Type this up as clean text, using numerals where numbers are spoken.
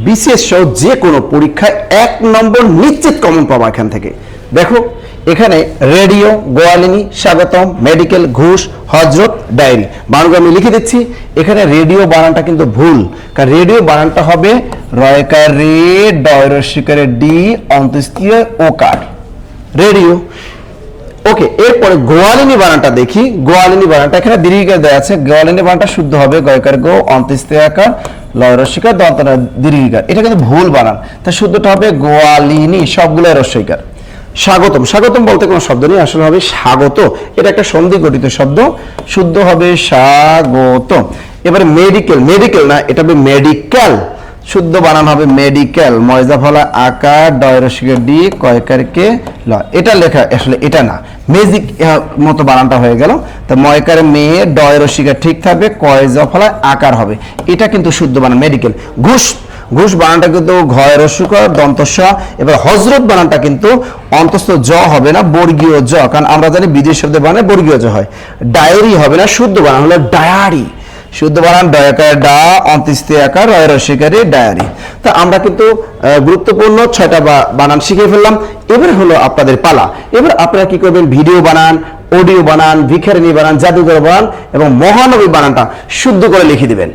BCS সহ যে কোনো পরীক্ষায় 1 নম্বর নিশ্চিত কমন পাবা এখান থেকে। দেখো এখানে রেডিও, গোয়ালিনী, স্বাগতম, মেডিকেল, ঘুষ, হজরত, ডায়েরি বানানগুলো আমি লিখে দিচ্ছি। এখানে রেডিও বানানটা কিন্তু ভুল, কারণ রেডিও বানানটা হবে রয়কার রে, ডয়রসিকারে ডি, অন্ত্যেষ্টিয় ওকার, রেডিও। ওকে, এরপরে গোয়ালিনী বানানটা দেখি। গোয়ালিনী বানানটা এখানে দীর্ঘিকার দেওয়া আছে, গোয়ালিনী বানানটা শুদ্ধ হবে গয়কার গো, অন্ত্যেষ্টিয় আকার, লয়রসিকার, দন্তনা দীর্ঘিকার। এটা কিন্তু ভুল বানান, তাই শুদ্ধটা হবে গোয়ালিনী, সবগুলো রস্যইকার। স্বাগতম, স্বাগতম বলতে কোনো শব্দ নেই, আসলে হবে স্বাগত, এটা একটা সন্ধি গঠিত শব্দ, শুদ্ধ হবে স্বাগত। এবারে মেডিকেল, মেডিকেল না, এটা হবে মেডিকেল, শুদ্ধ বানান হবে মেডিকেল, ময়জা ফলা আকার, ডয়রসিকে ডি, কয়কারকে ল। এটা লেখা আসলে এটা না, মেজিক মতো বানানটা হয়ে গেল। তো ময়কারে মেয়ে, ডয়রসিকা ঠিক থাকবে, কয়জা ফলা আকার হবে, এটা কিন্তু শুদ্ধ বানান মেডিকেল। ঘুষ, ঘুষ বানানটা কিন্তু ঘয় রস্যকার দন্তস্ব। এবার হজরত বানানটা কিন্তু অন্তস্থ জ হবে না, বর্গীয় জ, কারণ আমরা জানি বিদেশ শব্দে বানানে বর্গীয় জ হয়। ডায়েরি হবে না, শুদ্ধ বানান হলো ডায়ারি, শুদ্ধ বানান ডয়াকার ডা, অন্ত্যেষ্টিয় আকার, রয় রস্যইকারে ডায়ারি। তা আমরা কিন্তু গুরুত্বপূর্ণ 6টা বানান শিখে ফেললাম। এবার হলো আপনাদের পালা। এবার আপনারা কি করবেন, ভিডিও বানান, অডিও বানান, ভিখারিনী বানান, জাদুঘর বানান এবং মহানবী বানানটা শুদ্ধ করে লিখে দিবেন।